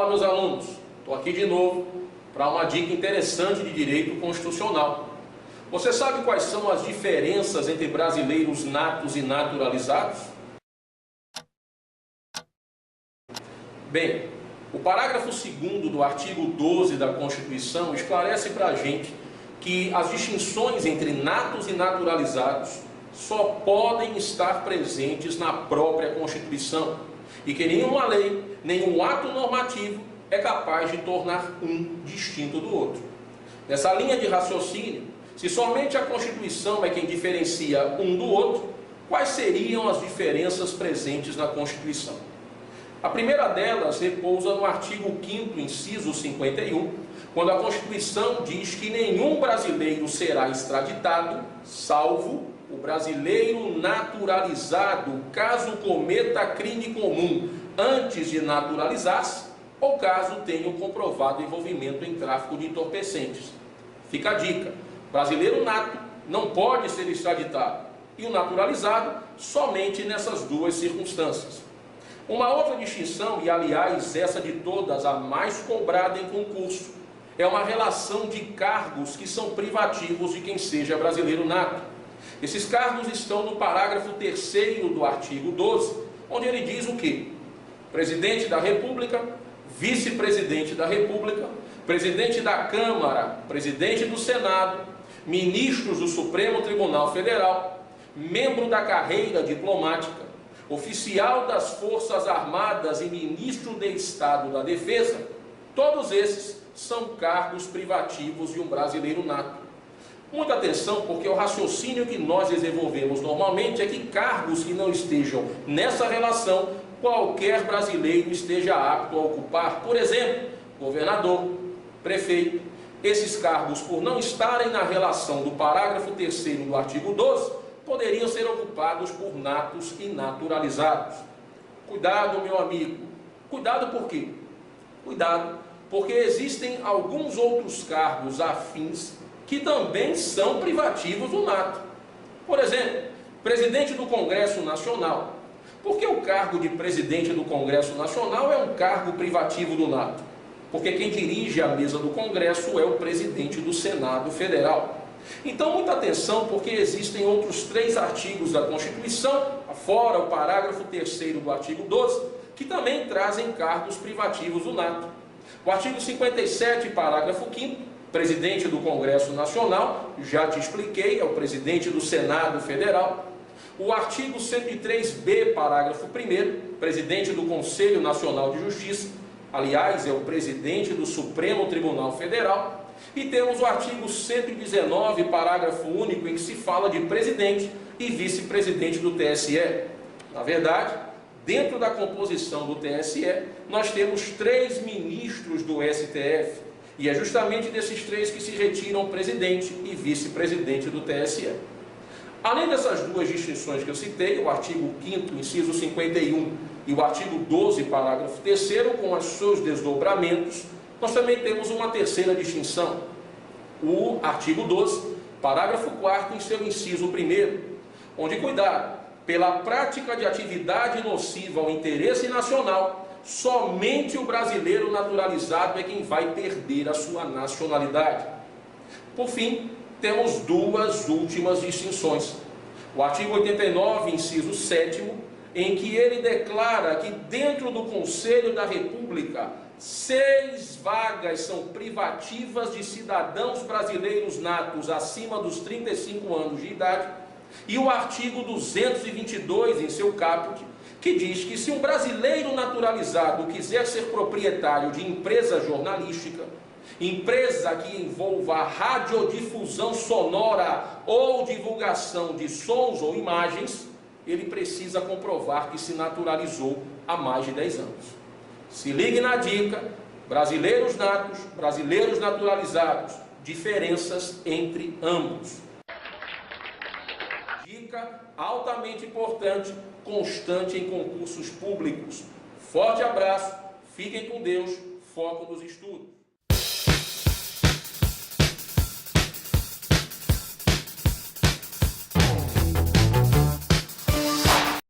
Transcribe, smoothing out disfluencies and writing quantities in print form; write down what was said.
Fala, meus alunos, estou aqui de novo para uma dica interessante de direito constitucional. Você sabe quais são as diferenças entre brasileiros natos e naturalizados? Bem, o parágrafo 2º do artigo 12 da Constituição esclarece para a gente que as distinções entre natos e naturalizados só podem estar presentes na própria Constituição e que nenhuma lei, nenhum ato normativo é capaz de tornar um distinto do outro. Nessa linha de raciocínio, se somente a Constituição é quem diferencia um do outro, quais seriam as diferenças presentes na Constituição? A primeira delas repousa no artigo 5º, inciso 51, quando a Constituição diz que nenhum brasileiro será extraditado, salvo o brasileiro naturalizado, caso cometa crime comum antes de naturalizar-se, ou caso tenha um comprovado envolvimento em tráfico de entorpecentes. Fica a dica: brasileiro nato não pode ser extraditado e o naturalizado somente nessas duas circunstâncias. Uma outra distinção, e aliás essa de todas a mais cobrada em concurso, é uma relação de cargos que são privativos de quem seja brasileiro nato. Esses cargos estão no parágrafo 3º do artigo 12, onde ele diz o quê? Presidente da República, vice-presidente da República, presidente da Câmara, presidente do Senado, ministros do Supremo Tribunal Federal, membro da carreira diplomática, oficial das Forças Armadas e ministro de Estado da Defesa. Todos esses são cargos privativos de um brasileiro nato. Muita atenção, porque o raciocínio que nós desenvolvemos normalmente é que cargos que não estejam nessa relação, qualquer brasileiro esteja apto a ocupar. Por exemplo, governador, prefeito. Esses cargos, por não estarem na relação do parágrafo 3º do artigo 12, poderiam ser ocupados por natos e naturalizados. Cuidado, meu amigo. Cuidado por quê? Cuidado, porque existem alguns outros cargos afins que também são privativos do nato. Por exemplo, presidente do Congresso Nacional. Por que o cargo de presidente do Congresso Nacional é um cargo privativo do nato? Porque quem dirige a mesa do Congresso é o presidente do Senado Federal. Então, muita atenção, porque existem outros 3 artigos da Constituição, fora o parágrafo 3º do artigo 12, que também trazem cargos privativos do nato. O artigo 57, parágrafo 5º, presidente do Congresso Nacional, já te expliquei, é o presidente do Senado Federal. O artigo 103b, parágrafo 1º, presidente do Conselho Nacional de Justiça, aliás, é o presidente do Supremo Tribunal Federal. E temos o artigo 119, parágrafo único, em que se fala de presidente e vice-presidente do TSE. Na verdade, dentro da composição do TSE, nós temos 3 ministros do STF. E é justamente desses 3 que se retiram presidente e vice-presidente do TSE. Além dessas duas distinções que eu citei, o artigo 5º, inciso 51, e o artigo 12, parágrafo 3º, com os seus desdobramentos, nós também temos uma terceira distinção. O artigo 12, parágrafo 4º, em seu inciso 1º, onde, cuidado, pela prática de atividade nociva ao interesse nacional, somente o brasileiro naturalizado é quem vai perder a sua nacionalidade. Por fim, temos 2 últimas distinções. O artigo 89, inciso 7º, em que ele declara que dentro do Conselho da República, 6 vagas são privativas de cidadãos brasileiros natos acima dos 35 anos de idade, e o artigo 222, em seu caput, que diz que se um brasileiro naturalizado quiser ser proprietário de empresa jornalística, empresa que envolva radiodifusão sonora ou divulgação de sons ou imagens, ele precisa comprovar que se naturalizou há mais de 10 anos. Se ligue na dica: brasileiros natos, brasileiros naturalizados, diferenças entre ambos. Dica altamente importante, constante em concursos públicos. Forte abraço, fiquem com Deus, foco nos estudos.